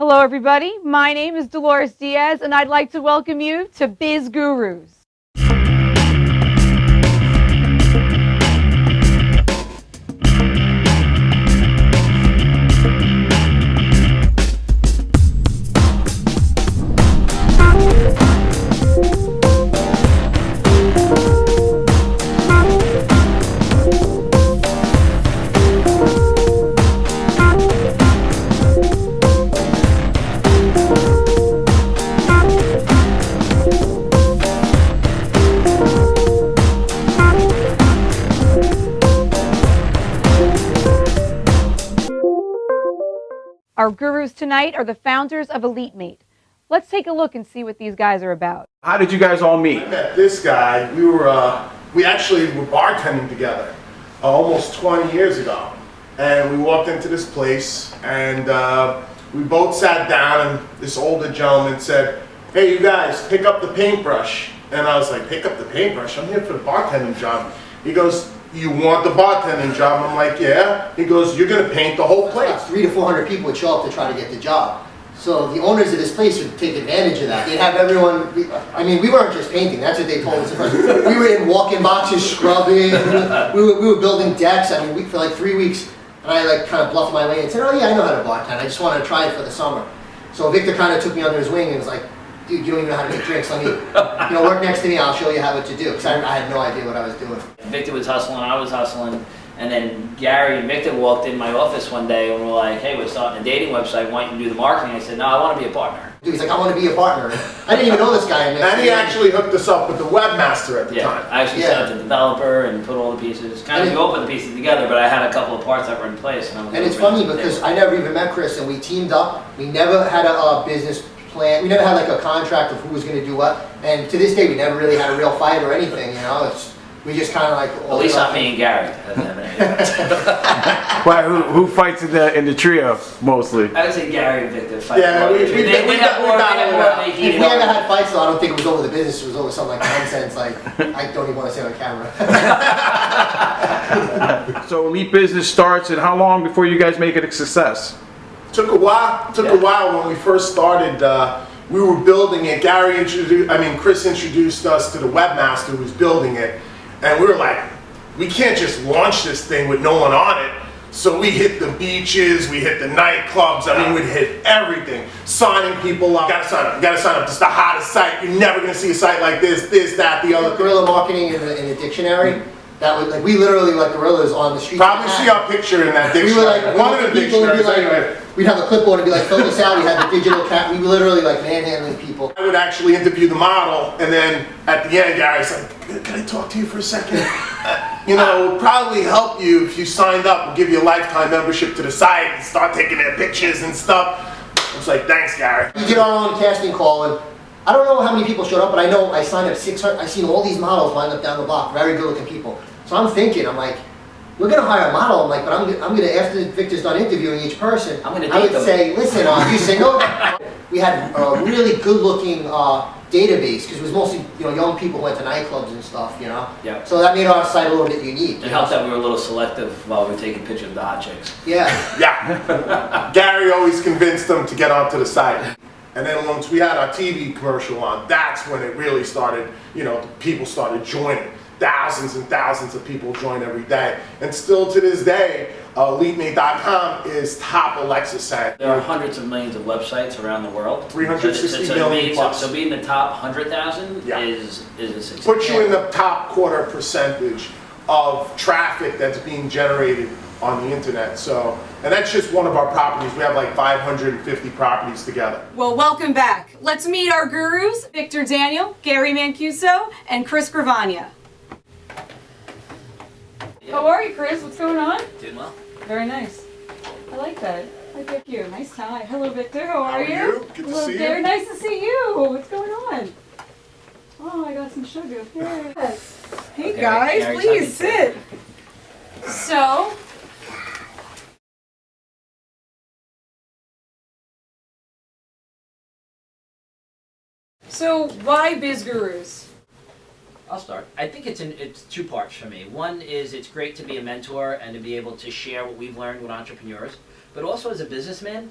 Hello everybody, my name is Dolores Diaz and I'd like to welcome you to Biz Gurus. Our gurus tonight are the founders of EliteMate. Let's take a look and see what these guys are about. How did you guys all meet? I met this guy. We actually were bartending together almost 20 years ago. And we walked into this place and we both sat down and this older gentleman said, "Hey, you guys, pick up the paintbrush." And I was like, "Pick up the paintbrush? I'm here for the bartending job." He goes, "You want the bartending job?" I'm like, "Yeah." He goes, "You're gonna paint the whole place." 300 to 400 people would show up to try to get the job. So the owners of this place would take advantage of that. They'd have everyone, we weren't just painting, that's what they told us at first. We were in walk-in boxes, scrubbing, we were building decks, for like 3 weeks. And I kind of bluffed my way and said, "Oh yeah, I know how to bartend, I just wanted to try it for the summer." So Victor kind of took me under his wing and was like, "Dude, you don't even know how to make drinks, let me, work next to me, I'll show you what to do." Because I had no idea what I was doing. Victor was hustling, I was hustling, and then Gary and Victor walked in my office one day and were like, "Hey, we're starting a dating website, why don't you do the marketing?" I said, "No, I want to be a partner." Dude, he's like, "I want to be a partner." I didn't even know this guy. And he actually hooked us up with the webmaster at the time. I actually set up the developer and put all the pieces, we all put the pieces together, but I had a couple of parts that were in place. And it's funny because I never even met Chris and we teamed up. We never had a business plan. We never had like a contract of who was going to do what. And to this day, we never really had a real fight or anything, we just kind of like... At least not me and Gary. Well, who fights in the trio mostly? I would say Gary and Victor fight. Yeah, we If we ever had fights though, I don't think it was over the business, it was over something like nonsense, like I don't even want to say on camera. So Elite Business starts, and how long before you guys make it a success? Took a while when we first started. We were building it. Chris introduced us to the webmaster who was building it. And we were like, we can't just launch this thing with no one on it. So we hit the beaches, we hit the nightclubs, we'd hit everything. Signing people up, gotta sign up, it's the hottest site, you're never gonna see a site like this, that, the other. Guerrilla marketing in the dictionary, that was like, we literally like gorillas on the street. Probably see our picture in that dictionary. We were like, one of the dictionaries anyway. We'd have a clipboard and be like, fill this out, we had the digital cat, we were literally like manhandling people. I would actually interview the model, and then at the end, Gary's like, "Can I talk to you for a second?" It would probably help you if you signed up and give you a lifetime membership to the site and start taking their pictures and stuff. I was like, "Thanks, Gary." We did our own casting call, and I don't know how many people showed up, but I know I signed up 600, I've seen all these models lined up down the block, very good looking people. So I'm thinking, I'm like, we're going to hire a model, I'm like, but I'm going to, after Victor's done interviewing each person, I would say, "Listen, are you single?" We had a really good-looking database, because it was mostly young people who went to nightclubs and stuff, Yeah. So that made our site a little bit unique. It helped that we were a little selective while we were taking pictures of the hot chicks. Yeah. Yeah. Gary always convinced them to get onto the site. And then once we had our TV commercial on, that's when it really started, people started joining. Thousands and thousands of people join every day. And still to this day, EliteMate.com is top Alexa site. There are hundreds of millions of websites around the world. 360 million plus. So being the top 100,000 is a success. Puts you in the top quarter percentage of traffic that's being generated on the internet. And that's just one of our properties. We have like 550 properties together. Well, welcome back. Let's meet our gurus, Victor Daniel, Gary Mancuso, and Chris Gravagna. How are you, Chris? What's going on? Doing well. Very nice. I like that. I like you. Nice tie. Hello, Victor. How are you? Good to Hello, see Gary. you. Nice to see you. What's going on? Oh, I got some sugar. Yes. Hey, guys. Gary's Please sit. So why Biz Gurus? I'll start. I think it's two parts for me. One is it's great to be a mentor and to be able to share what we've learned with entrepreneurs, but also as a businessman,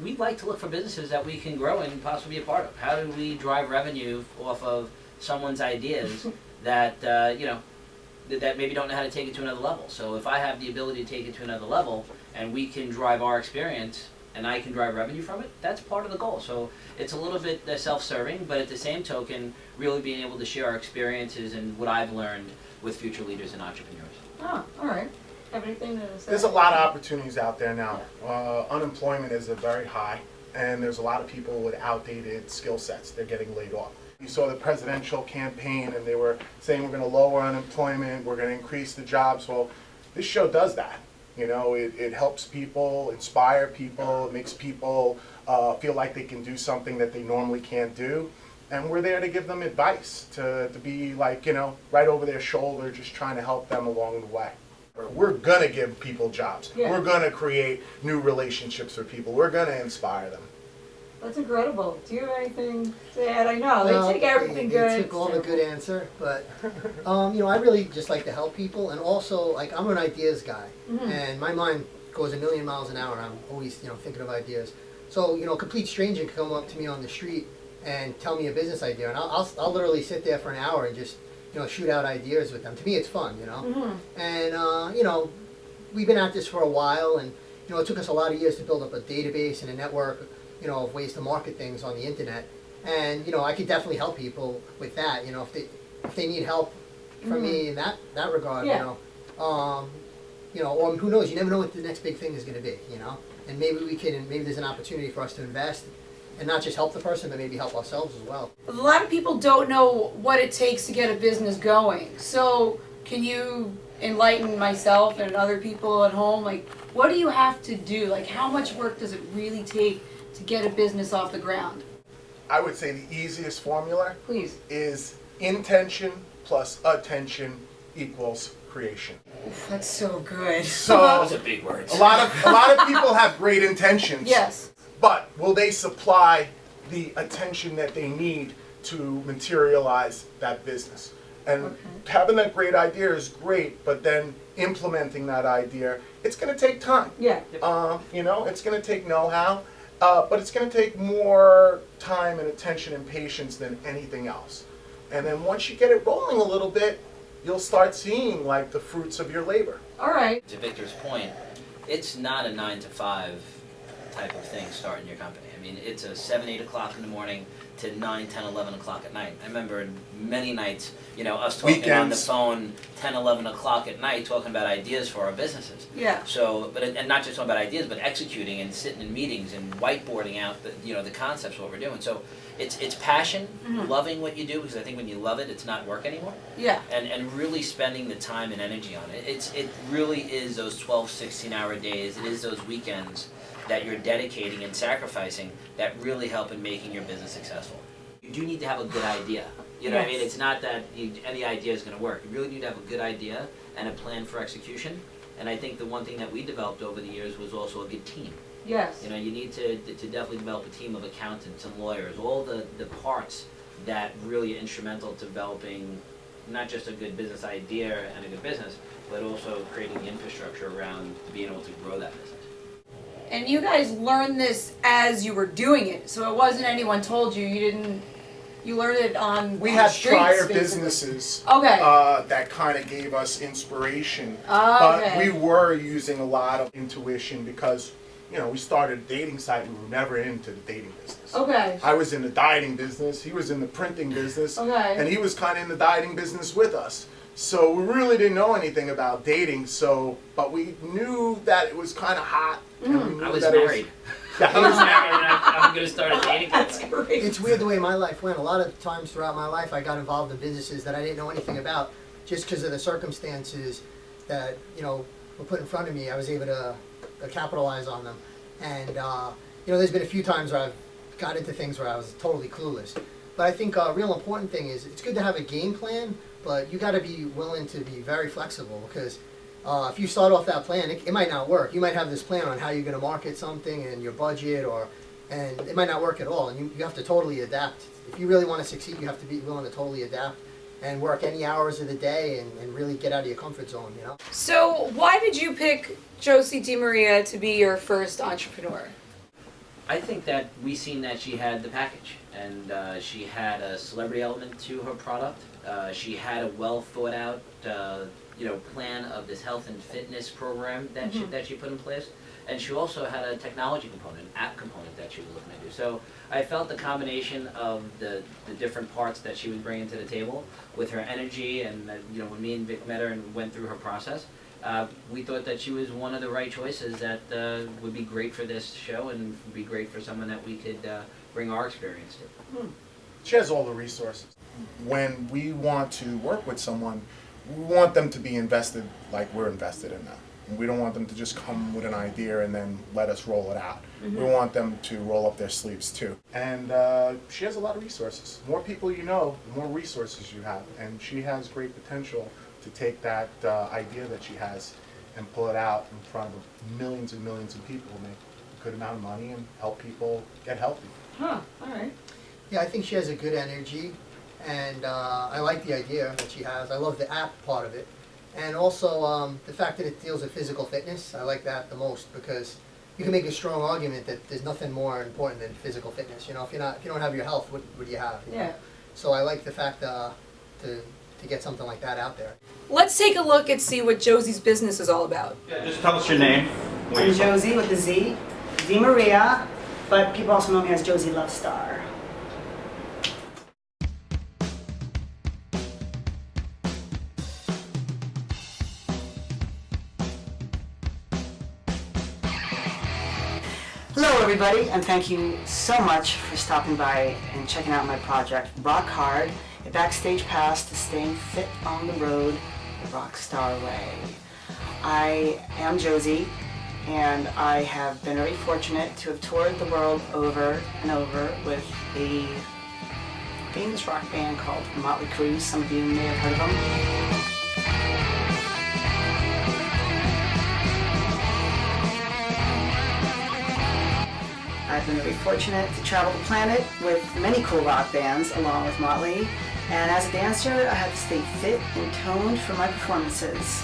we'd like to look for businesses that we can grow and possibly be a part of. How do we drive revenue off of someone's ideas that, that maybe don't know how to take it to another level? So if I have the ability to take it to another level and we can drive our experience and I can drive revenue from it, that's part of the goal. So it's a little bit self-serving, but at the same token, really being able to share our experiences and what I've learned with future leaders and entrepreneurs. Oh, all right. Have anything to say? There's a lot of opportunities out there now. Unemployment is very high, and there's a lot of people with outdated skill sets. They're getting laid off. You saw the presidential campaign, and they were saying we're going to lower unemployment, we're going to increase the jobs. Well, this show does that. You know, it helps people, inspire people, it makes people feel like they can do something that they normally can't do. And we're there to give them advice, to be like, right over their shoulder, just trying to help them along the way. We're going to give people jobs. Yeah. We're going to create new relationships with people. We're going to inspire them. That's incredible. Do you have anything to add? I know, Well, they take everything they good. took all the good answer, but I really just like to help people, and also like I'm an ideas guy, and my mind goes a million miles an hour. I'm always thinking of ideas. So a complete stranger can come up to me on the street and tell me a business idea, and I'll literally sit there for an hour and just shoot out ideas with them. To me, it's fun, and we've been at this for a while, and it took us a lot of years to build up a database and a network of ways to market things on the internet. And I could definitely help people with that. If they need help from me in that regard. Yeah. Or who knows? You never know what the next big thing is going to be. And maybe there's an opportunity for us to invest and not just help the person, but maybe help ourselves as well. A lot of people don't know what it takes to get a business going. So can you enlighten myself and other people at home? Like, what do you have to do? Like, how much work does it really take to get a business off the ground? I would say the easiest formula Please. is intention plus attention equals creation. Oof, that's so good. So Those are big words. a lot of people have great intentions. Yes. But will they supply the attention that they need to materialize that business? And having that great idea is great, but then implementing that idea, it's going to take time. Yeah. It's going to take know-how, but it's going to take more time and attention and patience than anything else. And then once you get it rolling a little bit, you'll start seeing like the fruits of your labor. All right. To Victor's point, it's not a 9 to 5 type of thing starting your company. I mean, it's a 7, 8 o'clock in the morning to 9, 10, 11 o'clock at night. I remember many nights, us talking on the Weekends. phone 10, 11 o'clock at night talking about ideas for our businesses. Yeah. So, and not just talking about ideas, but executing and sitting in meetings and whiteboarding out the concepts of what we're doing. So it's passion, loving what you do, because I think when you love it, it's not work anymore. Yeah. And really spending the time and energy on it. It really is those 12, 16-hour days. It is those weekends that you're dedicating and sacrificing that really help in making your business successful. You do need to have a good idea. You know what I mean? It's not that any idea is going to work. You really need to have a good idea and a plan for execution. And I think the one thing that we developed over the years was also a good team. Yes. You need to definitely develop a team of accountants and lawyers, all the parts that really are instrumental to developing not just a good business idea and a good business, but also creating the infrastructure around being able to grow that business. And you guys learned this as you were doing it, so it wasn't anyone told you. You learned it on. We on had the streets, prior basically. businesses Okay. that kind of gave us inspiration, Okay. but we were using a lot of intuition because we started a dating site. We were never into the dating business. Okay. I was in the dieting business. He was in the printing business, Okay. and he was kind of in the dieting business with us. So we really didn't know anything about dating. But we knew that it was kind of hot. And we knew I was that it married. Yeah, I was married and I'm going to start a dating That's company. great. It's weird the way my life went. A lot of times throughout my life, I got involved in businesses that I didn't know anything about, just because of the circumstances that were put in front of me. I was able to capitalize on them, and there's been a few times where I've got into things where I was totally clueless. But I think a real important thing is it's good to have a game plan, but you got to be willing to be very flexible, because if you start off that plan, it might not work. You might have this plan on how you're going to market something and your budget, and it might not work at all, and you have to totally adapt. If you really want to succeed, you have to be willing to totally adapt and work any hours of the day and really get out of your comfort zone, So why did you pick Josie DiMaria to be your first entrepreneur? I think that we seen that she had the package, and she had a celebrity element to her product. She had a well thought out, plan of this health and fitness program that she put in place, and she also had a technology component, an app component that she was looking to do. So I felt the combination of the different parts that she was bringing to the table with her energy, and when me and Vic met her and went through her process. We thought that she was one of the right choices that would be great for this show and would be great for someone that we could bring our experience to. She has all the resources. When we want to work with someone, we want them to be invested like we're invested in them. We don't want them to just come with an idea and then let us roll it out. We want them to roll up their sleeves too. And she has a lot of resources. The more people you know, the more resources you have. And she has great potential to take that idea that she has and pull it out in front of millions and millions of people, make a good amount of money and help people get healthy. Huh, alright. Yeah, I think she has a good energy, and I like the idea that she has. I love the app part of it. And also the fact that it deals with physical fitness, I like that the most, because you can make a strong argument that there's nothing more important than physical fitness. If you don't have your health, what do you have? You know? Yeah. So I like the fact to get something like that out there. Let's take a look and see what Josie's business is all about. Yeah, just tell us your name. where I'm you're from. Josie with a Z, Z Maria, but people also know me as Josie Lovestar. Hello everybody, and thank you so much for stopping by and checking out my project, Rock Hard, a backstage pass to staying fit on the road the Rockstar way. I am Josie, and I have been very fortunate to have toured the world over and over with a famous rock band called Motley Crue. Some of you may have heard of them. I've been very fortunate to travel the planet with many cool rock bands along with Motley, and as a dancer I had to stay fit and toned for my performances.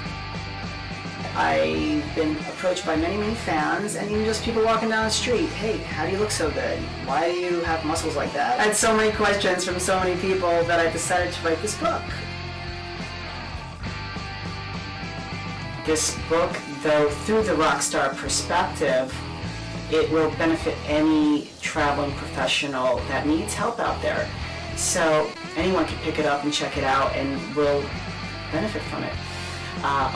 I've been approached by many fans, and even just people walking down the street. Hey, how do you look so good? Why do you have muscles like that? I had so many questions from so many people that I decided to write this book. This book, though through the Rockstar perspective, it will benefit any traveling professional that needs help out there. So anyone can pick it up and check it out and will benefit from it.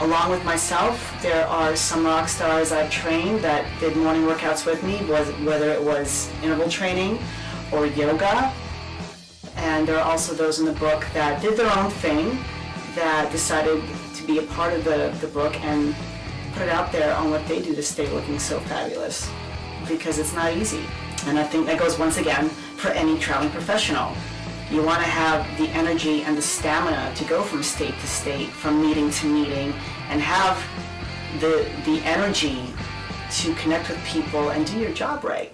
Along with myself, there are some rock stars I've trained that did morning workouts with me, whether it was interval training or yoga. And there are also those in the book that did their own thing, that decided to be a part of the book and put it out there on what they do to stay looking so fabulous. Because it's not easy. And I think that goes once again for any traveling professional. You want to have the energy and the stamina to go from state to state, from meeting to meeting, and have the energy to connect with people and do your job right.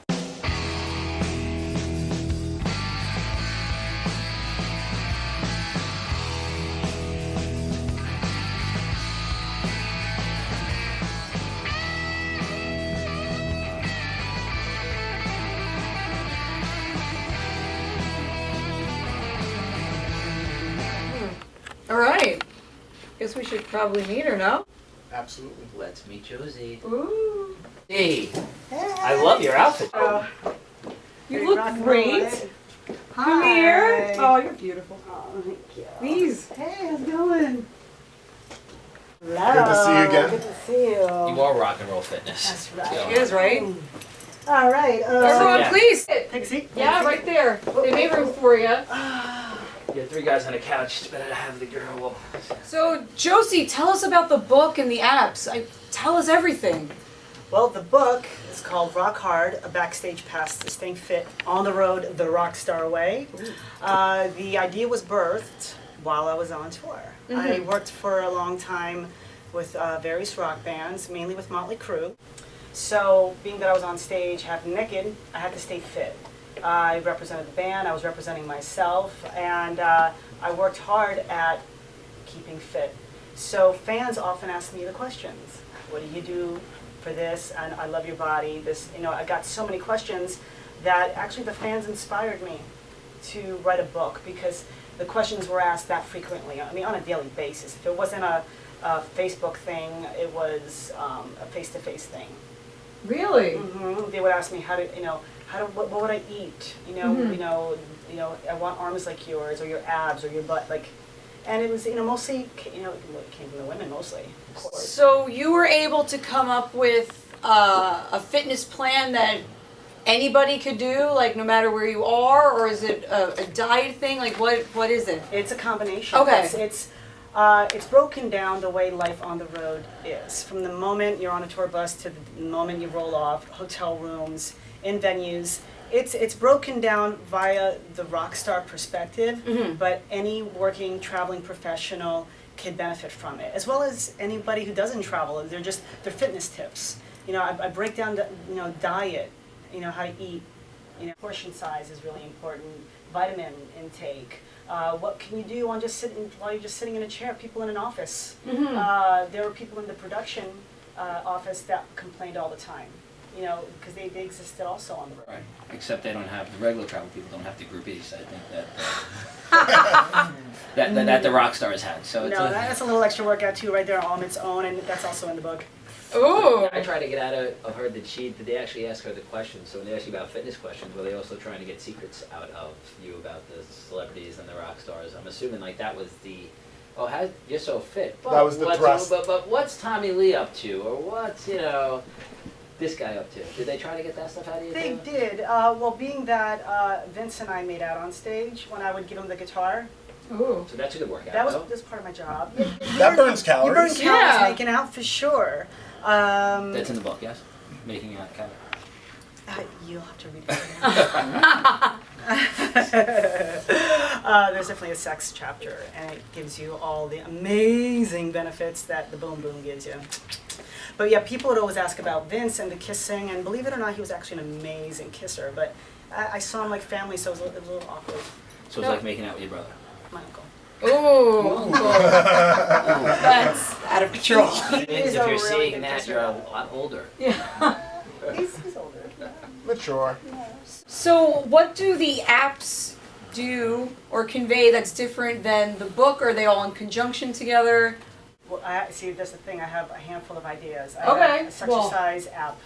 Alright. Guess we should probably meet her, no? Absolutely. Let's meet Josie. Ooh. Hey, I love your outfit. You look great. Come here. Oh, you're beautiful. Oh, thank you. These. Hey, how's it going? Hello. Good to see you again. Good to see you. You are rock and roll fitness. That's right. So- It is, right? All right. Everyone, Yeah. please sit. Take a seat. Yeah, right there. They made room for you. Yeah, three guys on a couch. It's better to have the girl. So, Josie, tell us about the book and the apps. Tell us everything. Well, the book is called Rock Hard, a backstage pass to staying fit on the road the Rockstar way. The idea was birthed while I was on tour. I worked for a long time with various rock bands, mainly with Motley Crue. So, being that I was on stage half naked, I had to stay fit. I represented the band, I was representing myself, and I worked hard at keeping fit. So fans often ask me the questions. What do you do for this, and I love your body. This, I got so many questions that actually the fans inspired me to write a book, because the questions were asked that frequently. I mean, on a daily basis. If it wasn't a Facebook thing, it was a face-to-face thing. Really? They would ask me what would I eat? I want arms like yours, or your abs, or your butt, like. And it was, mostly, it came from the women mostly, of course. So you were able to come up with a fitness plan that anybody could do, like no matter where you are, or is it a diet thing? Like what is it? It's a combination. Okay. It's broken down the way life on the road is. From the moment you're on a tour bus to the moment you roll off, hotel rooms, in venues. It's broken down via the Rockstar perspective, but any working, traveling professional can benefit from it, as well as anybody who doesn't travel. They're fitness tips. I break down the, diet, how to eat, portion size is really important, vitamin intake. What can you do on while you're just sitting in a chair? People in an office. There were people in the production office that complained all the time. Because they existed also on the road. Right. Except they don't have, the regular travel people don't have the groupies, I think, that the rock stars had. So it's that's a little extra workout too, right there on its own, and that's also in the book. Ooh. I try to get out of her that did they actually ask her the questions? So when they ask you about fitness questions, were they also trying to get secrets out of you about the celebrities and the rock stars? I'm assuming like that was the, you're so fit. But That was the thrust. But what's Tommy Lee up to? Or what's, this guy up to? Did they try to get that stuff out of you? They too? did. Well, being that Vince and I made out on stage when I would give him the guitar, Ooh. So that's a good workout. that was though. part of my job. That burns You burn calories. calories Yeah. making out for sure. That's in the book, yes? Making out kind You'll have to read it. There's definitely a sex chapter, and it gives you all the amazing benefits that the Boom Boom gives you. But yeah, people would always ask about Vince and the kissing, and believe it or not, he was actually an amazing kisser. But I saw him like family, so it was a little awkward. So it's like making out with your brother. My uncle. Ooh. That's out of control. If He's a you're really seeing good that, kisser. you're a lot older. He's older. Mature. So what do the apps do or convey that's different than the book? Are they all in conjunction together? Well, see, that's the thing. I have a handful of ideas. I Okay, have a Sexercise app.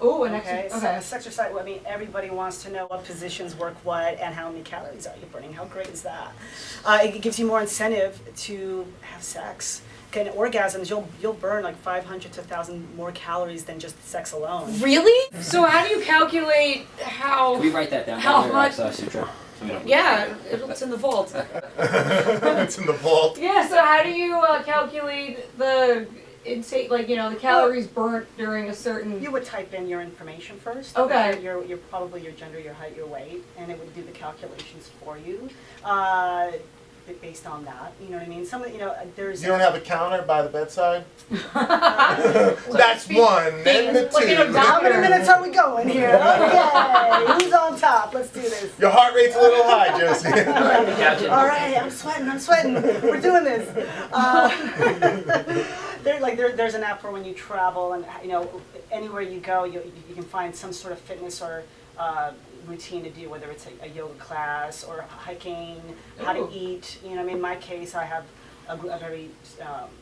Oh, Okay, so Sexercise. I mean, everybody wants to know what positions work what and how many calories are you burning. How great is that? It gives you more incentive to have sex. Okay, and orgasms, you'll burn like 500 to 1,000 more calories than just sex alone. Really? So how do you calculate how? Can we write that down? How By the way, much- Rockstar Sutra? So we don't- Yeah, it's in the vault. It's in the vault. Yeah. So how do you calculate the intake? Like the calories burnt during a certain. You would type in your information first. Okay. Your probably your gender, your height, your weight, and it would do the calculations for you. Based on that, you know what I mean? There's. You don't have a counter by the bedside? That's one, and the Like an two. How many minutes are we going here? Okay, who's on top? Let's do this. Your heart rate's a little high, Josie. All right, I'm sweating. We're doing this. There's an app for when you travel, and anywhere you go, you can find some sort of fitness or routine to do, whether it's a yoga class or hiking, how to eat. In my case, I have a very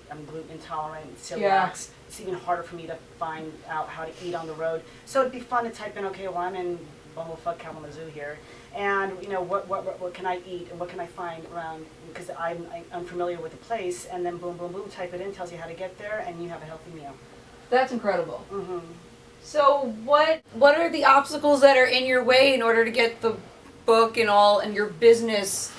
I'm gluten intolerant, celiac. Yeah. It's even harder for me to find out how to eat on the road. So it'd be fun to type in, okay, well, I'm in Bumblefuck Kalamazoo here, and what can I eat and what can I find around, because I'm unfamiliar with the place, and then boom, boom, boom, type it in, tells you how to get there, and you have a healthy meal. That's incredible. Mm-hmm. So what are the obstacles that are in your way in order to get the book and your business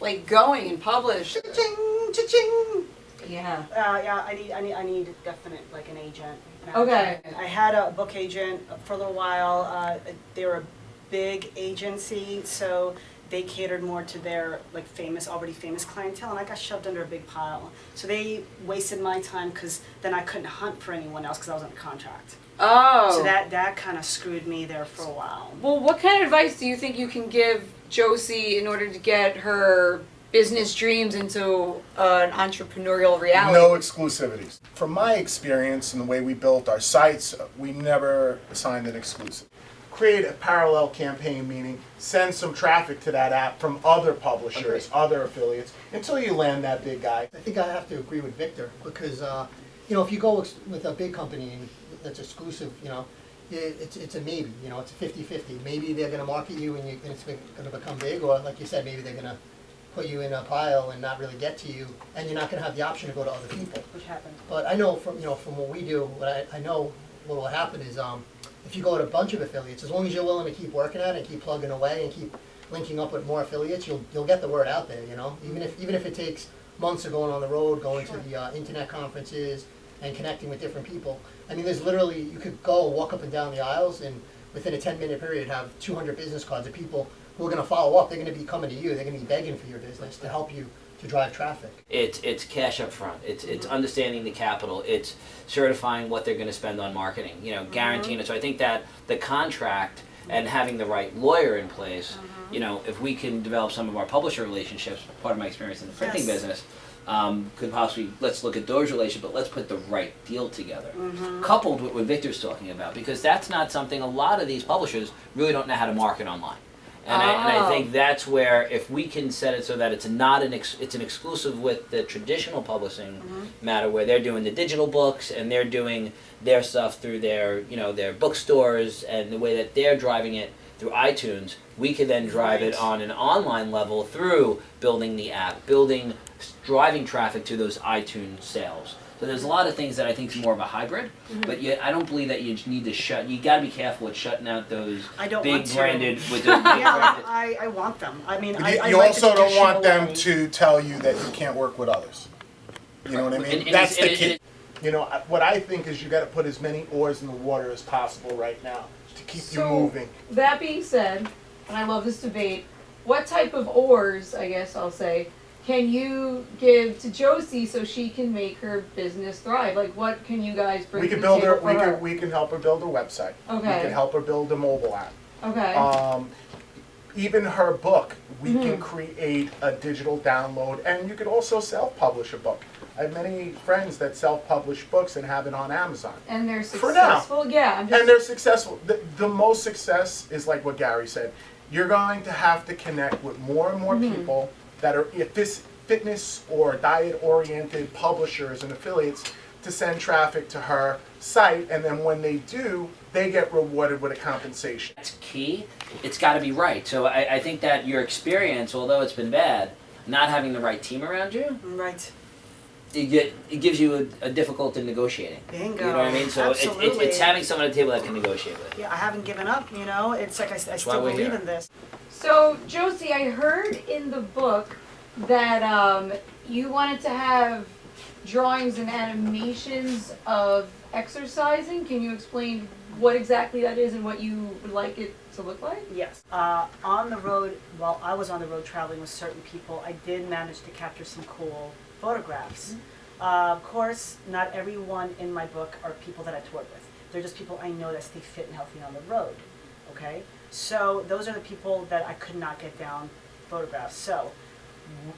like going and published? Cha-ching, cha-ching. Yeah. I need definite like an agent. Okay. I had a book agent for a little while. They were a big agency, so they catered more to their like already famous clientele, and I got shoved under a big pile. So they wasted my time because then I couldn't hunt for anyone else because I was under contract. Oh. So that kind of screwed me there for a while. Well, what kind of advice do you think you can give Josie in order to get her business dreams into an entrepreneurial reality. No exclusivities. From my experience and the way we built our sites, we never assigned an exclusive. Create a parallel campaign, meaning send some traffic to that app from other publishers, other affiliates, until you land that big guy. I think I have to agree with Victor because, if you go with a big company and that's exclusive, it's a maybe, it's a 50-50. Maybe they're going to market you and it's going to become big, or like you said, maybe they're going to put you in a pile and not really get to you, and you're not going to have the option to go to other people. Which happens. But I know from what we do, I know what will happen is if you go to a bunch of affiliates, as long as you're willing to keep working at it and keep plugging away and keep linking up with more affiliates, you'll get the word out there. Even if it takes months of going on the road, going to the internet conferences and connecting with different people. I mean, there's literally, you could go walk up and down the aisles and within a 10-minute period have 200 business cards of people who are going to follow up. They're going to be coming to you. They're going to be begging for your business to help you to drive traffic. It's cash up front. It's understanding the capital. It's certifying what they're going to spend on marketing. Guaranteeing it. So I think that the contract and having the right lawyer in place. If we can develop some of our publisher relationships, part of my experience in the printing business, could possibly, let's look at those relationships, but let's put the right deal together, coupled with what Victor's talking about, because that's not something a lot of these publishers really don't know how to market online. And I think that's where, if we can set it so that it's not it's an exclusive with the traditional publishing matter, where they're doing the digital books and they're doing their stuff through their their bookstores and the way that they're driving it through iTunes, we could then drive it on an online level through building the app, driving traffic to those iTunes sales. So there's a lot of things that I think is more of a hybrid, but yet I don't believe that you need to you got to be careful with shutting out those big branded with the Yeah, I want them. I mean, I You like also the don't want them traditional way. to tell you that you can't work with others. You know what I mean? And That's the it's- key. What I think is you got to put as many oars in the water as possible right now to keep you moving. That being said, and I love this debate, what type of oars, I guess I'll say, can you give to Josie so she can make her business thrive? Like, what can you guys bring We to can the build table her. for her? We can help her build a website. Okay. We can help her build a mobile app. Okay. Even her book, we can create a digital download, and you could also self-publish a book. I have many friends that self-publish books and have it on Amazon. And they're For now. successful? Yeah, I'm just... And they're successful. The most success is like what Gary said. You're going to have to connect with more and more people that are fitness or diet-oriented publishers and affiliates to send traffic to her site, and then when they do, they get rewarded with a compensation. That's key. It's got to be right. So I think that your experience, although it's been bad, not having the right team around you, Right. it gives you a difficult in negotiating. Bingo. You know what I mean? So Absolutely. it's having someone at the table that can negotiate with. Yeah, I haven't given up, It's like I still why we're believe here. in this. So, Josie, I heard in the book that you wanted to have drawings and animations of exercising. Can you explain what exactly that is and what you would like it to look like? Yes. On the road, while I was on the road traveling with certain people, I did manage to capture some cool photographs. Of course, not everyone in my book are people that I toured with. They're just people I know that stay fit and healthy on the road. Okay? So those are the people that I could not get down photographs. So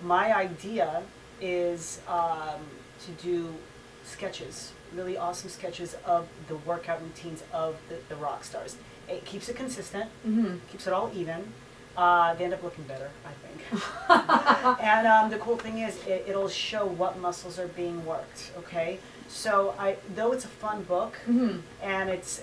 my idea is to do sketches, really awesome sketches of the workout routines of the rock stars. It keeps it consistent, keeps it all even. They end up looking better, I think. And the cool thing is, it'll show what muscles are being worked. Okay, so though it's a fun book, and it's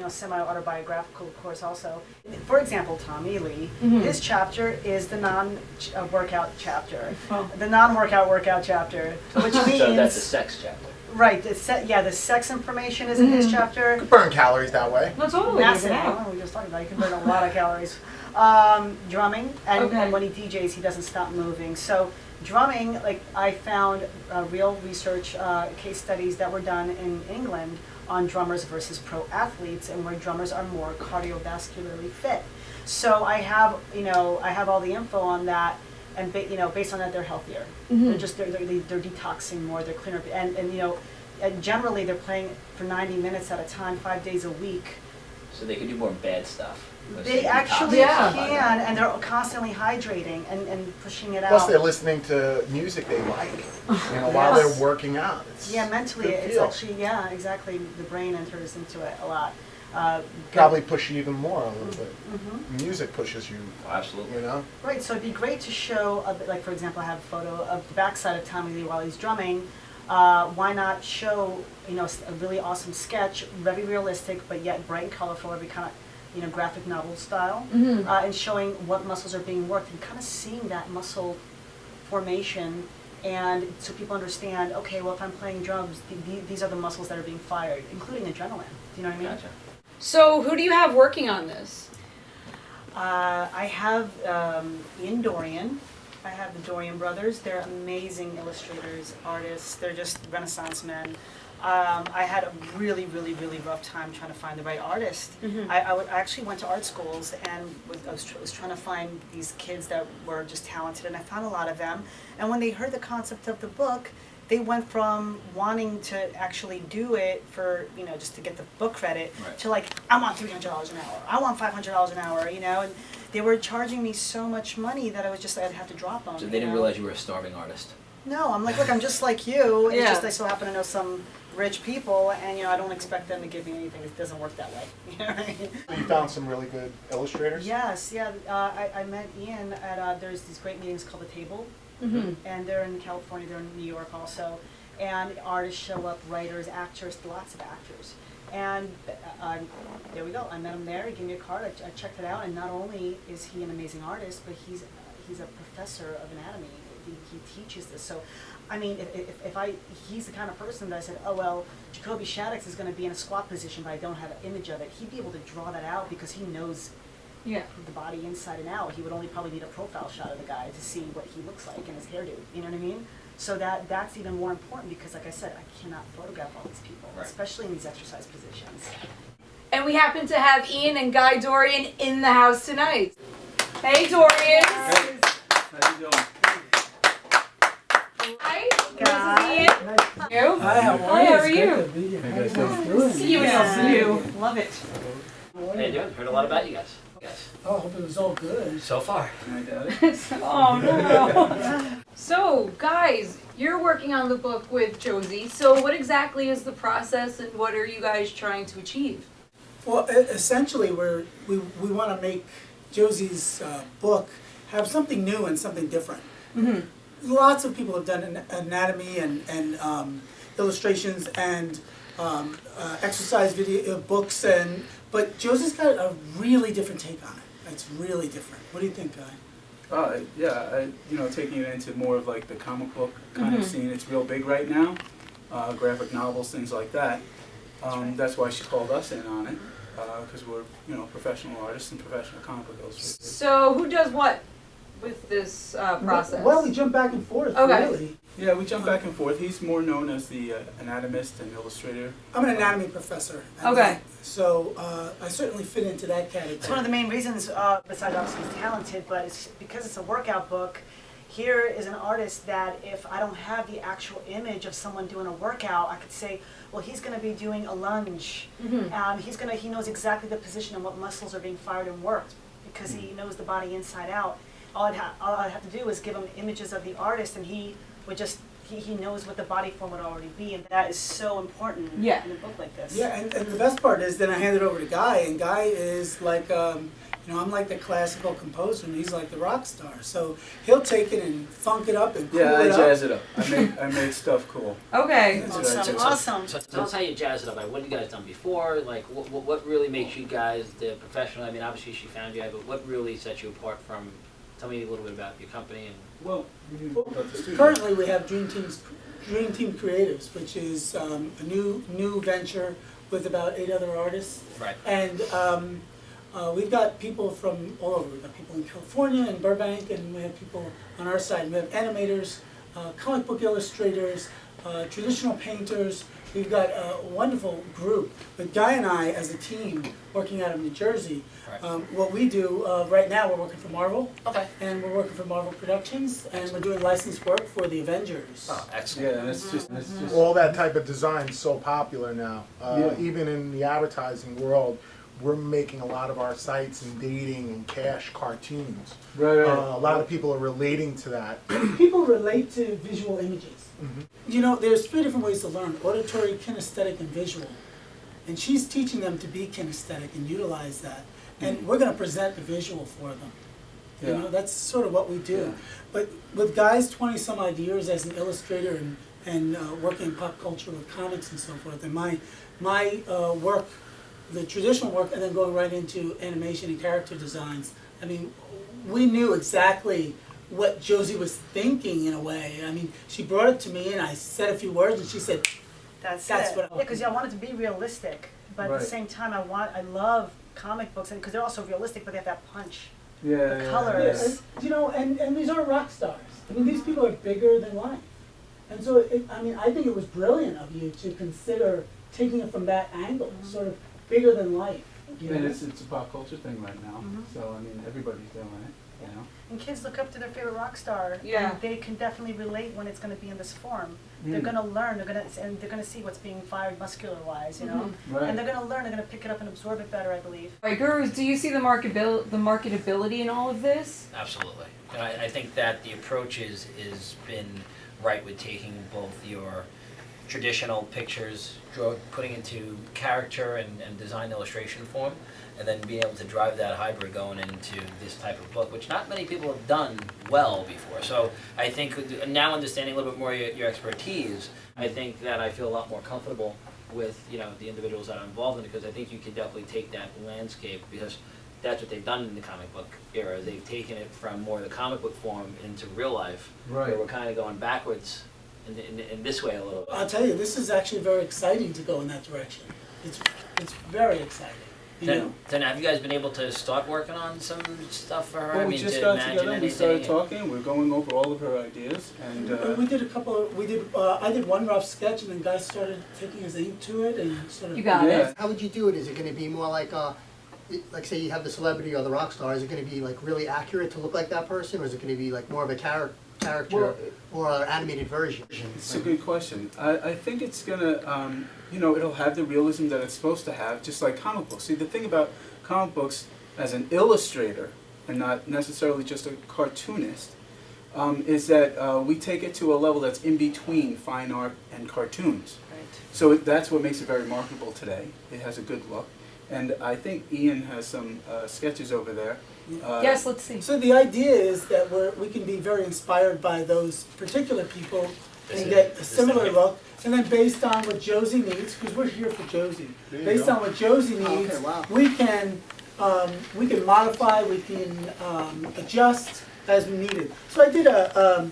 semi-autobiographical, of course, also. For example, Tommy Lee, his chapter is the non-workout chapter, the non-workout workout chapter, which means So that's a sex chapter. right. The sex information is in his chapter. Burn calories that way. No, totally. Massive. Yeah. Oh, we just talked about it. You can burn a lot of calories. Drumming, and when he DJs, he doesn't stop moving. So drumming, like I found real research case studies that were done in England on drummers versus pro athletes, and where drummers are more cardiovascularly fit. So I have all the info on that, and based on that, they're healthier. They're detoxing more. They're cleaner, and generally they're playing for 90 minutes at a time, 5 days a week. So they could do more bad stuff. They actually Yeah. can, and they're constantly hydrating and pushing it out. Plus, they're listening to music they like, while Yes. they're working out. It's Yeah, mentally, good it's feel. actually, yeah, exactly. The brain enters into it a lot. Probably push you even more a little bit. Mm-hmm. Music pushes you, Absolutely. Right, so it'd be great to show, like for example, I have a photo of the backside of Tommy Lee while he's drumming. Why not show, a really awesome sketch, very realistic, but yet bright and colorful, every kind of, graphic novel style, and showing what muscles are being worked and kind of seeing that muscle formation, and so people understand, okay, well, if I'm playing drums, these are the muscles that are being fired, including adrenaline. Do you know what I mean? Gotcha. So who do you have working on this? I have Ian Dorian. I have the Dorian brothers. They're amazing illustrators, artists. They're just Renaissance men. I had a really, really, really rough time trying to find the right artist. I actually went to art schools and was trying to find these kids that were just talented, and I found a lot of them. And when they heard the concept of the book, they went from wanting to actually do it for, just to get the book credit, Right. to like, I want $300 an hour, I want $500 an hour, and they were charging me so much money that I'd have to drop them. So they didn't realize you were a starving artist. No, I'm like, look, I'm just like you. It's Yeah. just I so happen to know some rich people, and I don't expect them to give me anything. It doesn't work that way. You know what I mean? you found some really good illustrators? Yes, yeah. I met Ian at there's these great meetings called The Table, and they're in California. They're in New York also, and artists show up, writers, actors, lots of actors. And there we go. I met him there. He gave me a card. I checked it out, and not only is he an amazing artist, but he's a professor of anatomy. He teaches this. So, I mean, he's the kind of person that I said, oh well, Jacoby Shaddix is going to be in a squat position, but I don't have an image of it. He'd be able to draw that out because he knows the body inside and out. He would only probably need a profile shot of the guy to see what he looks like and his hairdo. You know what I mean? So that's even more important because, like I said, I cannot photograph all these people, Right. especially in these exercise positions. And we happen to have Ian and Guy Dorian in the house tonight. Hey, Dorian. How you doing? Hi, Guy. this is Ian. You? Hi, how Hi, how are you? Hey guys, See you and you. Love it. How you doing? Heard a lot about you guys. Yes. Oh, I hope it was all good. So far. I doubt it. Oh no. So, guys, you're working on the book with Josie. So, what exactly is the process, and what are you guys trying to achieve? Well, essentially, we want to make Josie's book have something new and something different. Lots of people have done anatomy and illustrations and exercise video books, but Josie's got a really different take on it. It's really different. What do you think, Guy? Taking it into more of like the comic book kind of scene. It's real big right now. Graphic novels, things like that. That's why she called us in on it, because we're professional artists and professional comic book illustrators. So, who does what with this process? Well, we jump back and forth, Okay. really. Yeah, we jump back and forth. He's more known as the anatomist and illustrator. I'm an anatomy professor. Okay. So I certainly fit into that category. It's one of the main reasons, besides obviously he's talented, but it's because it's a workout book. Here is an artist that if I don't have the actual image of someone doing a workout, I could say, well, he's going to be doing a lunge. He knows exactly the position and what muscles are being fired and worked because he knows the body inside out. All I'd have to do is give him images of the artist, and he would just he knows what the body form would already be, and that is so important in a book like this. Yeah, and the best part is then I hand it over to Guy, and Guy is like, I'm like the classical composer, and he's like the rock star. So he'll take it and funk it up and cool Yeah, I it up. jazz it up. I make stuff cool. Okay. Awesome. So tell us how you jazz it up. Like, what have you guys done before? Like, what really makes you guys the professional? I mean, obviously she found you, but what really sets you apart from? Tell me a little bit about your company and. Well, Currently we have Dream Team Creatives, which is a new venture with about 8 other artists. Right. And we've got people from all over. We've got people in California and Burbank, and we have people on our side. We have animators, comic book illustrators, traditional painters. We've got a wonderful group. But Guy and I, as a team, working out of New Jersey, what we do right now, we're working for Marvel. Okay. And we're working for Marvel Productions, and we're doing licensed work for the Avengers. Oh, excellent. yeah, that's just All that type of design is so popular now. Yeah. Even in the advertising world, we're making a lot of our sites and dating and cash cartoons. Right, A lot of people are relating to that. People relate to visual images. You know, there's 3 different ways to learn: auditory, kinesthetic, and visual. And she's teaching them to be kinesthetic and utilize that. And we're going to present the visual for them. You Yeah. know, that's sort of what we do. Yeah. But with guys 20 some odd years as an illustrator and working in pop culture with comics and so forth, and my work, the traditional work, and then going right into animation and character designs, I mean, we knew exactly what Josie was thinking in a way. I mean, she brought it to me and I said a few words and she said, That's That's it. what I- Yeah, because I want it to be realistic, but at Right. the same time, I love comic books, and because they're also realistic, but they have that punch. Yeah. The yeah, colors. yeah. and, you know, and these are rock stars. I mean, these people are bigger than life. And so, I think it was brilliant of you to consider taking it from that angle, sort of bigger than life. You And know? it's a pop culture thing right now. So I mean, everybody's doing it. You know. And kids look up to their favorite rock star, Yeah. and they can definitely relate when it's going to be in this form. They're Mm. going to learn. They're going to see what's being fired muscular-wise, you know. Right. And they're going to learn. They're going to pick it up and absorb it better, I believe. All right, Gurus, do you see the marketability in all of this? Absolutely. You know, I think that the approach is been right with taking both your traditional pictures, putting into character and design illustration form, and then being able to drive that hybrid going into this type of book, which not many people have done well before. So I think now understanding a little bit more your expertise, I think that I feel a lot more comfortable with, you know, the individuals that are involved in it, because I think you can definitely take that landscape, because that's what they've done in the comic book era. They've taken it from more the comic book form into real life, Right. where we're kind of going backwards in this way a little bit. I'll tell you, this is actually very exciting to go in that direction. It's very exciting. You know? Then have you guys been able to start working on some stuff for her? Well, I we mean, just to got imagine together, we anything? started talking, we're going over all of her ideas, and We did a couple of, I did one rough sketch and then guys started taking his ink to it and sort of. You got yeah. it. How would you do it? Is it gonna be more like say you have the celebrity or the rock star, is it gonna be like really accurate to look like that person, or is it gonna be like more of a character Well, or an animated version? It's a good question. I think it's gonna, you know, it'll have the realism that it's supposed to have, just like comic books. See, the thing about comic books as an illustrator, and not necessarily just a cartoonist, is that we take it to a level that's in between fine art and cartoons. Right. So that's what makes it very marketable today. It has a good look. And I think Ian has some sketches over there. Yes, let's see. So the idea is that we can be very inspired by those particular people and get a similar look, and then based on what Josie needs, because we're here for Josie. There you Based go. on what Josie needs, Okay, wow. we can modify, we can adjust as we need it. So I did a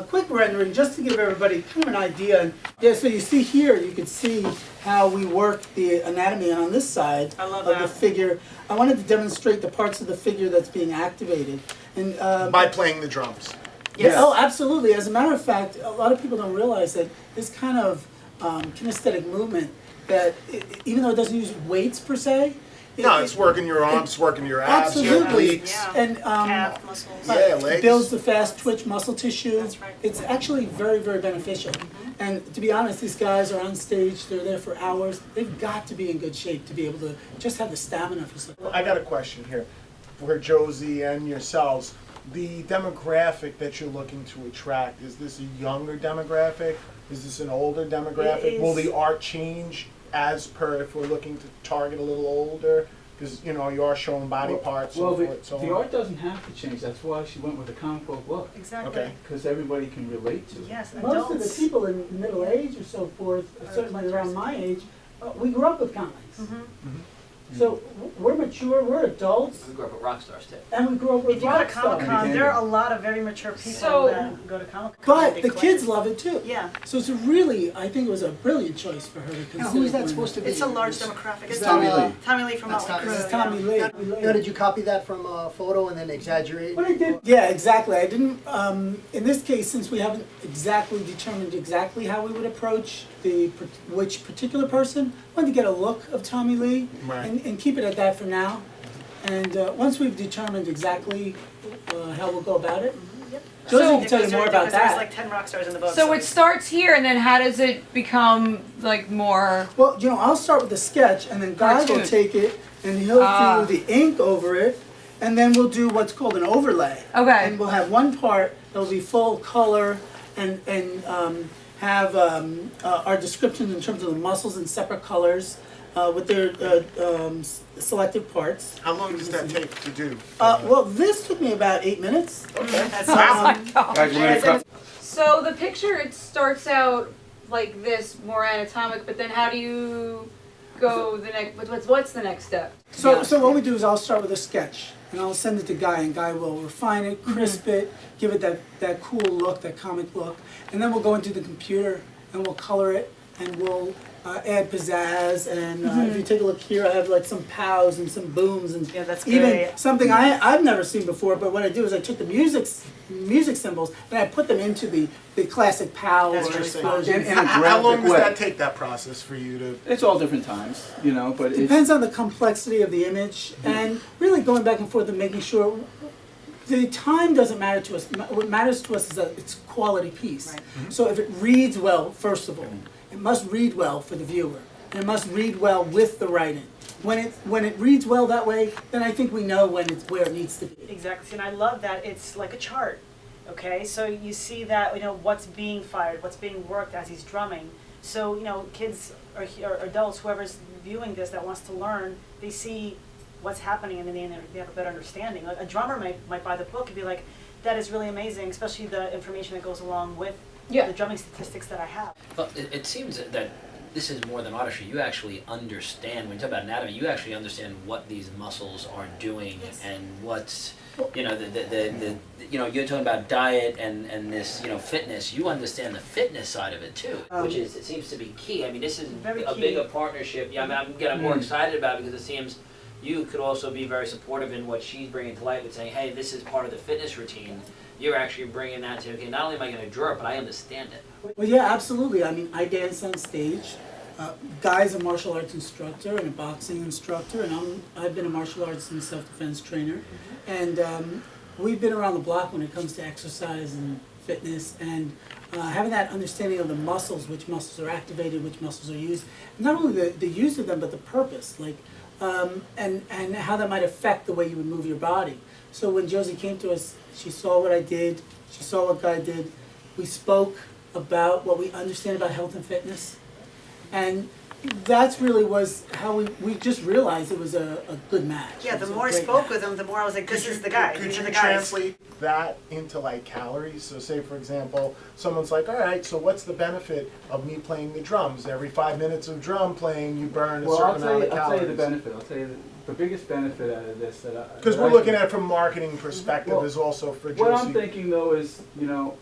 quick rendering just to give everybody kind of an idea. And yeah, so you see here, you can see how we work the anatomy on this side I love of the that. figure. I wanted to demonstrate the parts of the figure that's being activated. And By playing the drums. yeah, oh, absolutely. As a matter of fact, a lot of people don't realize that this kind of kinesthetic movement, that even though it doesn't use weights per se, No, it's working your arms, working your abs, your absolutely, obliques. Yeah. and Calf muscles. Yeah, legs. builds the fast twitch muscle tissue. That's right. It's actually very, very beneficial. And to be honest, these guys are on stage, they're there for hours. They've got to be in good shape to be able to just have the stamina for something. I got a question here for Josie and yourselves. The demographic that you're looking to attract, is this a younger demographic? Is this an older demographic? It Will is- the art change as per if we're looking to target a little older? Because, you know, you are showing body parts Well, and so forth, so the on. art doesn't have to change. That's why she went with the comic book look, Exactly. Okay. because everybody can relate to it. Yes, Most of the adults. people in middle age or so forth, certainly around my age, we grew up with comics. So we're mature, we're adults, We grew up with rock stars too. and we grew up with If you go to rock Comic stars. Con, there are a lot of very mature people So- that go to Comic Con. But the kids love it too. Yeah. So it's a really, I think it was a brilliant choice for her to consider. Now, who is that doing supposed to be? It's a large demographic. It's Tommy Tommy Lee. Lee. Tommy Lee from That's Motley Tommy Crue. This is Tommy Lee. Now, did you copy that from a photo and then exaggerate? What I did, yeah, exactly. I didn't, in this case, since we haven't exactly determined exactly how we would approach which particular person, I wanted to get a look of Tommy Lee Right. and keep it at that for now. And once we've determined exactly how we'll go about it, Josie So- can tell you more about Because there's that. like 10 rock stars in the book. So it starts here, and then how does it become like more? Well, I'll start with the sketch, and then guys will Cartoon. take it and he'll Ah. do the ink over it, and then we'll do what's called an overlay. Okay. And we'll have one part that'll be full color and have our descriptions in terms of the muscles in separate colors with their selected parts. How long does that take to do? Well, this took me about 8 minutes. Okay. Guys, we're gonna cut. So the picture, it starts out like this, more anatomic, but then how do you go the next, what's the next step? So what we do is I'll start with a sketch, and I'll send it to Guy, and Guy will refine it, crisp it, give it that cool look, that comic look, and then we'll go into the computer, and we'll color it, and we'll add pizzazz, and if you take a look here, I have like some pows and some booms, and Yeah, that's even great. something I've never seen before, but what I do is I took the music symbols, and I put them into the classic pow That's or interesting. explosions. In a How long graphic does way. that take, that process, for you to? It's all different times, you know, but it's. Depends on the complexity of the image, and really going back and forth and making sure the time doesn't matter to us. What matters to us is that it's a quality piece. Right. So if it reads well, first of all, it must read well for the viewer, and it must read well with the writing. When it reads well that way, then I think we know when it's where it needs to be. Exactly, and I love that it's like a chart, okay? So you see that, you know, what's being fired, what's being worked as he's drumming. So, you know, kids or adults, whoever's viewing this that wants to learn, they see what's happening and then they have a better understanding. Like a drummer might buy the book and be like, that is really amazing, especially the information that goes along with the drumming statistics that I have. Well, it seems that this is more than artistry. You actually understand, when you talk about anatomy, you actually understand what these muscles are doing and what's, you know, the you know, you're talking about diet and this, you know, fitness. You understand the fitness side of it too, which is, it seems to be key. I mean, this is Very a key. bigger partnership. Yeah, I'm more excited about it because it seems you could also be very supportive in what she's bringing to light with saying, hey, this is part of the fitness routine. You're actually bringing that to, okay, not only am I going to draw it, but I understand it. Well, yeah, absolutely. I mean, I dance on stage. Guy's a martial arts instructor and a boxing instructor, and I've been a martial arts and self-defense trainer. And we've been around the block when it comes to exercise and fitness, and having that understanding of the muscles, which muscles are activated, which muscles are used, not only the use of them, but the purpose, like, and how that might affect the way you would move your body. So when Josie came to us, she saw what I did, she saw what Guy did. We spoke about what we understand about health and fitness. And that's really was how we just realized it was a good match. Yeah, It the was a more I great spoke match. with him, the more I was like, this Could is you- the guy. Could These you are the guys. translate that into like calories? So say, for example, someone's like, all right, so what's the benefit of me playing the drums? Every 5 minutes of drum playing, you burn a Well, certain amount of I'll calories. tell you the benefit. I'll tell you the biggest benefit out of this Because we're looking at it from a marketing perspective, Well, is also for Josie. What I'm thinking though is, you know,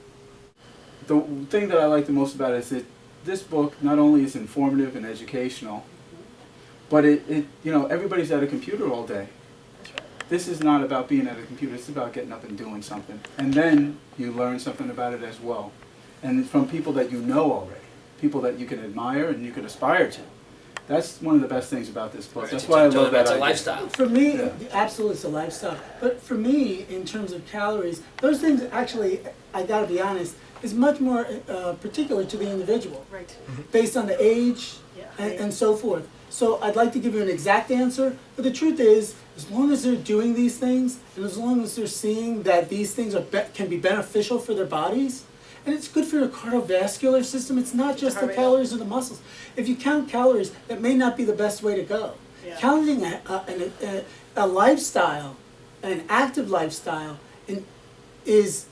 the thing that I like the most about it is that this book not only is informative and educational, but it you know, everybody's at a computer all day. This is not about being at a computer, it's about getting up and doing something. And then you learn something about it as well. And from people that you know already, people that you can admire and you can aspire to. That's one of the best things about this book. That's why I love that It's a idea. lifestyle. For me, Yeah. absolutely, it's a lifestyle. But for me, in terms of calories, those things actually, I gotta be honest, is much more particular to the individual, Right. based on the age Yeah. and so forth. So I'd like to give you an exact answer, but the truth is, as long as they're doing these things, and as long as they're seeing that these things can be beneficial for their bodies, and it's good for your cardiovascular system, it's not just the Heart rate. calories or the muscles. If you count calories, that may not be the best way to go. Yeah. Counting a lifestyle, an active lifestyle, is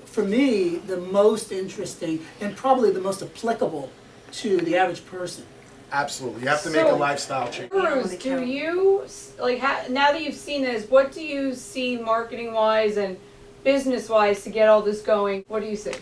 for me the most interesting and probably the most applicable to the average person. Absolutely, you have to make a So- lifestyle change. Bruce, do you, like, now that you've seen this, what do you see marketing-wise and business-wise to get all this going? What do you see?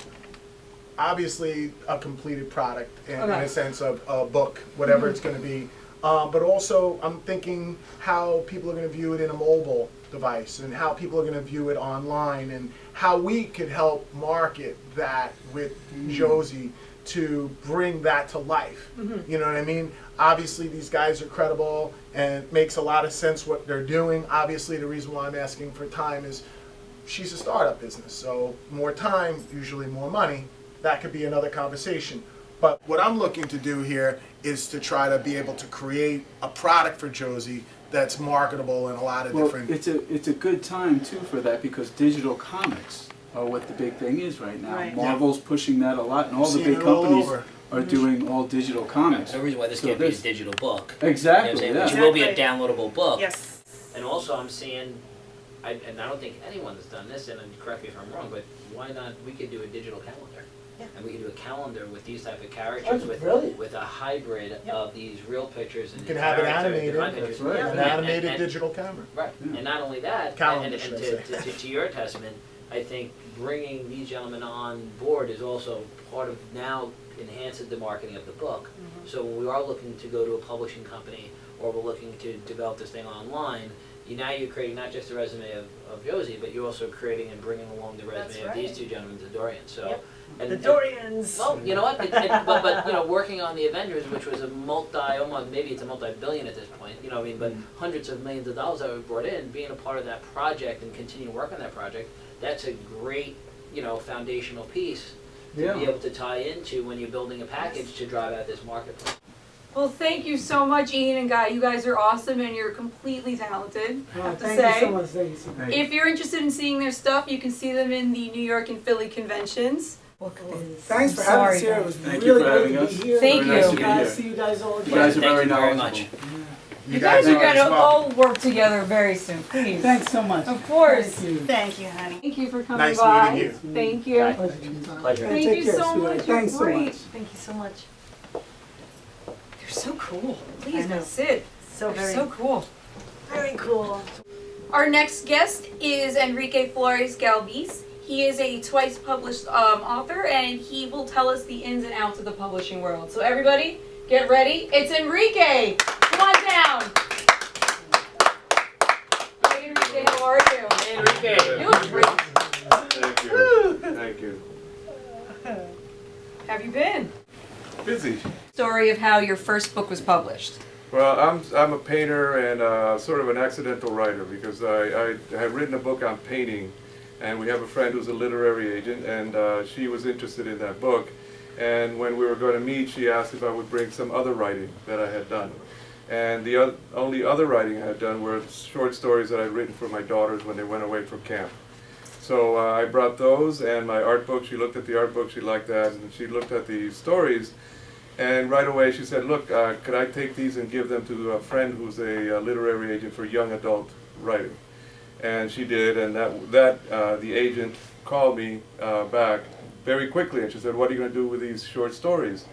Obviously, a completed product in Okay. a sense of a book, whatever it's going to be. But also, I'm thinking how people are going to view it in a mobile device and how people are going to view it online and how we could help market that with Josie to bring that to life. You know what I mean? Obviously, these guys are credible and it makes a lot of sense what they're doing. Obviously, the reason why I'm asking for time is she's a startup business, so more time, usually more money. That could be another conversation. But what I'm looking to do here is to try to be able to create a product for Josie that's marketable in a lot of Well, different. it's a good time too for that because digital comics are what the big thing is right now. Right. Marvel's pushing that a lot, and all the Seeing big it all companies over. are doing all digital comics. There's no reason why this So can't be a this- digital book. You know what I'm Exactly. saying? Yeah. Which will be a Exactly. downloadable book. Yes. And also, I'm seeing, and I don't think anyone's done this, and correct me if I'm wrong, but why not, we could do a digital calendar. Yeah. And we could do a calendar with these type of characters, That's with brilliant. with a hybrid Yep. of these real pictures and You can have it characters, animated. different That's pictures. right. Yeah. An And- animated and- digital camera. Right, Yeah. and not only that, Calendar, and should I to your testament, I think bringing these gentlemen on board is also part of now enhances the marketing of the book. So when we are looking to go to a publishing company, or we're looking to develop this thing online, you're creating not just the resume of Josie, but you're also creating and bringing along the resume That's of these right. two gentlemen, the Dorians, so. Yep. and- The and- Dorians. Well, you know what, but, you know, working on the Avengers, which was a almost, maybe it's a multi-billion at this point, you know, I mean, but hundreds of millions of dollars that we brought in, being a part of that project and continue to work on that project, that's a great, you know, foundational piece to be Yeah. able to tie into when you're building a package to drive out this marketplace. Well, thank you so much, Ian and Guy. You guys are awesome and you're completely talented, I have to Thank you say. so much, thank you so much. Hey, If you're interested in seeing their stuff, you can see them in the New York and Philly conventions. Thanks for having us here, it was Thank you really for great having to be us. here. Thank Very nice you. to be Guys, here. see you guys all You again. guys are Thank very you very knowledgeable. much. You guys are are as gonna well. all work together very soon, please. Thanks so much. Of course. Thank you. Thank you, honey. Thank you for coming Nice by. meeting you. Thank you. Bye. Pleasure. Pleasure. Thank Take you care, so sweetheart. much. You're Thanks so great. much. Thank you so much. They're so cool. Please I know. go sit. So They're very, so cool. very cool. Our next guest is Enrique Flores Galvis. He is a twice published author, and he will tell us the ins and outs of the publishing world. So everybody, get ready. It's Enrique. Come on down. Hey Enrique, how are you? Hey, Enrique. You look great. Thank you. Thank you. Have you been? Busy. Story of how your first book was published. Well, I'm a painter and sort of an accidental writer because I had written a book on painting, and we have a friend who's a literary agent, and she was interested in that book. And when we were going to meet, she asked if I would bring some other writing that I had done. And the only other writing I had done were short stories that I'd written for my daughters when they went away for camp. So I brought those and my art book. She looked at the art book, she liked that, and she looked at the stories. And right away she said, look, could I take these and give them to a friend who's a literary agent for young adult writing? And she did, and the agent called me back very quickly, and she said, what are you going to do with these short stories?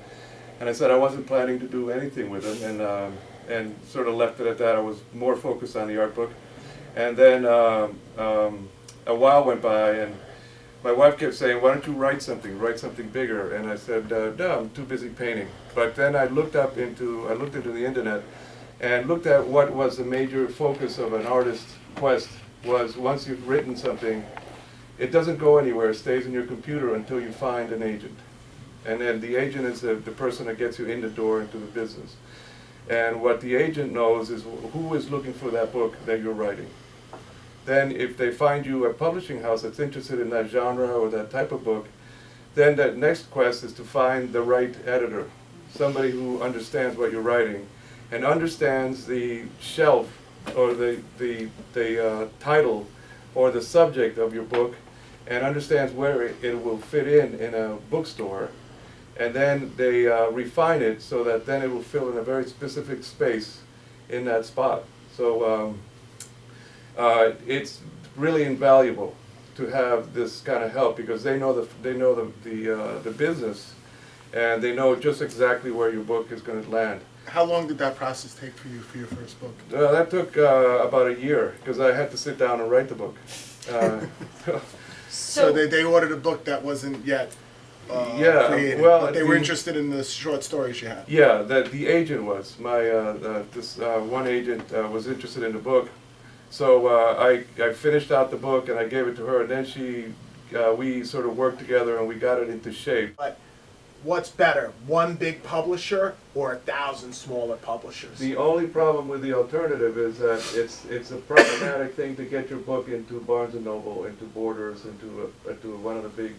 And I said I wasn't planning to do anything with them, and sort of left it at that. I was more focused on the art book. And then a while went by, and my wife kept saying, why don't you write something bigger? And I said, no, I'm too busy painting. But then I looked into the internet and looked at what was the major focus of an artist's quest was once you've written something, it doesn't go anywhere, it stays in your computer until you find an agent. And then the agent is the person that gets you in the door into the business. And what the agent knows is who is looking for that book that you're writing. Then if they find you a publishing house that's interested in that genre or that type of book, then that next quest is to find the right editor, somebody who understands what you're writing and understands the shelf or the title or the subject of your book and understands where it will fit in a bookstore. And then they refine it so that then it will fill in a very specific space in that spot. So it's really invaluable to have this kind of help because they know the business, and they know just exactly where your book is going to land. How long did that process take for you for your first book? That took about a year because I had to sit down and write the book. So they ordered a book that wasn't yet Yeah, created, well, but they were the- interested in the short stories you had. Yeah, the agent was. This one agent was interested in the book. So I finished out the book and I gave it to her, and then we sort of worked together and we got it into shape. But what's better, one big publisher or 1,000 smaller publishers? The only problem with the alternative is that it's a problematic thing to get your book into Barnes & Noble, into Borders, into one of the big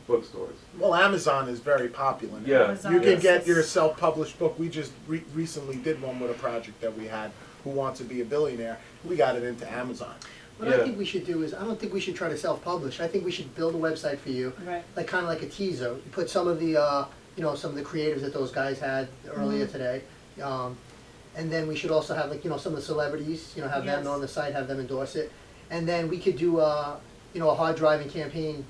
bookstores. Well, Amazon is very popular now. Yeah. Amazon You can is- get your self-published book. We just recently did one with a project that we had who wants to be a billionaire. We got it into Amazon. What I think we should do is, I don't think we should try to self-publish. I think we should build a website for you, Right. like kind of like a teaser. You put some of the, some of the creatives that those guys had earlier today. And then we should also have like, some of the celebrities, have them Yes. on the site, have them endorse it. And then we could do a hard driving campaign,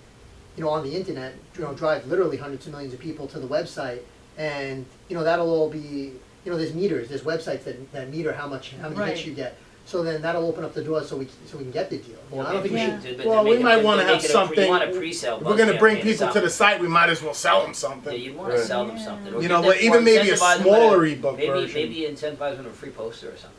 on the internet, drive literally hundreds of millions of people to the website. And, that'll all be, there's meters, there's websites that meter how many Right. hits you get. So then that'll open up the doors so we can get the deal. I don't think we Yeah. should. Well, we might want to have something. You want a pre-sale If we're going to bring campaign or people to something. the site, we might as well sell them Yeah, something. you want to sell them something. Or You give know, them- but even or maybe a incentivize them smaller with ebook maybe, version. Maybe incentivize them with a free poster or something.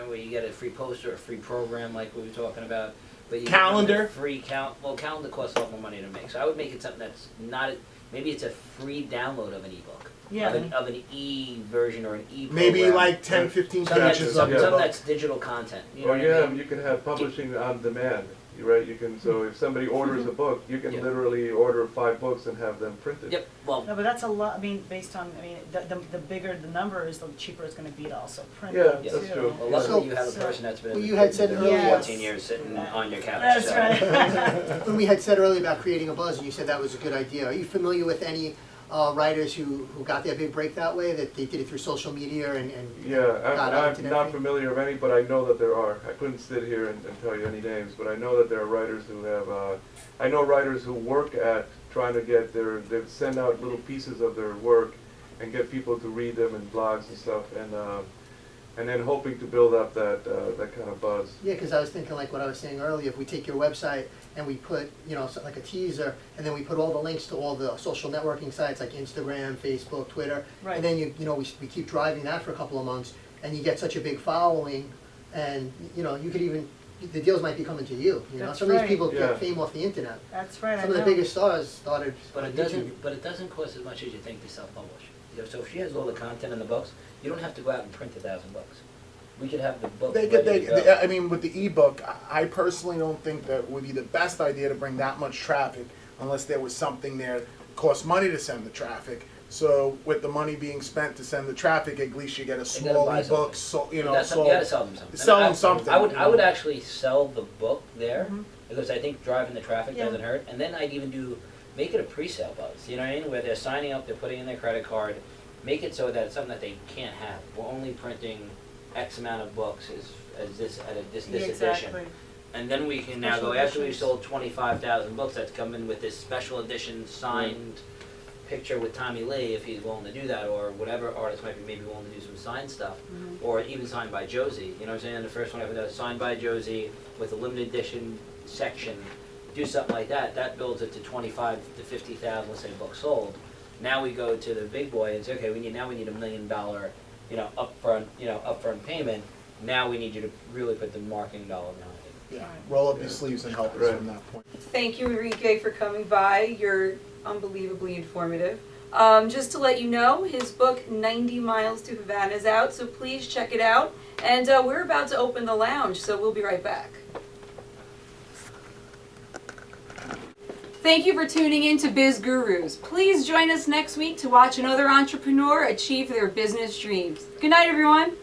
Where you get a free poster, a free program like we were talking about. But you Calendar? give them a free calendar costs a lot more money to make. So I would make it something that's not. Maybe it's a free download of an ebook. Yeah. Of an e-version or an e-program. Maybe like 10, 15 Something that's, pages of something the book. that's digital content. You know Or what you I have, mean? you can have publishing on demand, right? You can, so if somebody orders a book, you can Yeah. literally order 5 books and have them printed. Yep. Well, No, but that's a lot, based on, the bigger the number is, the cheaper it's gonna be to also print Yeah, them, that's too. true. well, luckily So- you have a so- person that's been Well, in you the had said business for earlier- 14 years sitting on your couch. That's so. right. When we had said earlier about creating a buzz, and you said that was a good idea. Are you familiar with any writers who got their big break that way? That they did it through social media and Yeah, got out I'm not familiar of any, but I know that there are. I couldn't sit here and tell you any names, but I know that there are writers who have, I know writers who work at trying to get they send out little pieces of their work and get people to read them in blogs and stuff, and then hoping to build up that kind of buzz. Yeah, because I was thinking like what I was saying earlier. If we take your website and we put, like a teaser, and then we put all the links to all the social networking sites like Instagram, Facebook, Twitter, Right. and then we keep driving that for a couple of months, and you get such a big following, and you could even the deals might be coming to you. That's Some of these right. people Yeah. get fame off the internet. That's right, I Some of the know. biggest stars started. But on it YouTube. doesn't. But it doesn't cost as much as you think to self-publish. So if she has all the content in the books, you don't have to go out and print 1,000 books. We could have the book ready to go. I mean, with the ebook, I personally don't think that would be the best idea to bring that much traffic unless there was something there that costs money to send the traffic. So with the money being spent to send the traffic, at least you get a gotta small buy ebook, something. so That's something- you gotta sell them something. Sell And them something. I would actually sell the book there Mhm. because I think driving the traffic Yeah. doesn't hurt. And then I'd even make it a pre-sale buzz. You know what I mean? Where they're signing up, they're putting in their credit card. Make it so that it's something that they can't have. We're only printing X amount of books as this Yeah, edition. exactly. And then we can now Special go, after we've editions. sold 25,000 books, that's come in with this special edition signed picture with Tommy Lee, if he's willing to do that, or whatever artist might be maybe willing to do some signed stuff, or even signed by Josie. You know what I'm saying? The first one I ever did, signed by Josie with a limited edition section. Do something like that. That builds it to 25 to 50,000, let's say, books sold. Now we go to the big boy and say, okay, we need $1 million, upfront payment. Now we need you to really put the marketing dollar behind it. Yeah, roll up your sleeves and help us Right. from that point. Thank you, Enrique, for coming by. You're unbelievably informative. Just to let you know, his book, 90 Miles to Havana, is out, so please check it out. And we're about to open the lounge, so we'll be right back. Thank you for tuning in to Biz Gurus. Please join us next week to watch another entrepreneur achieve their business dreams. Good night, everyone.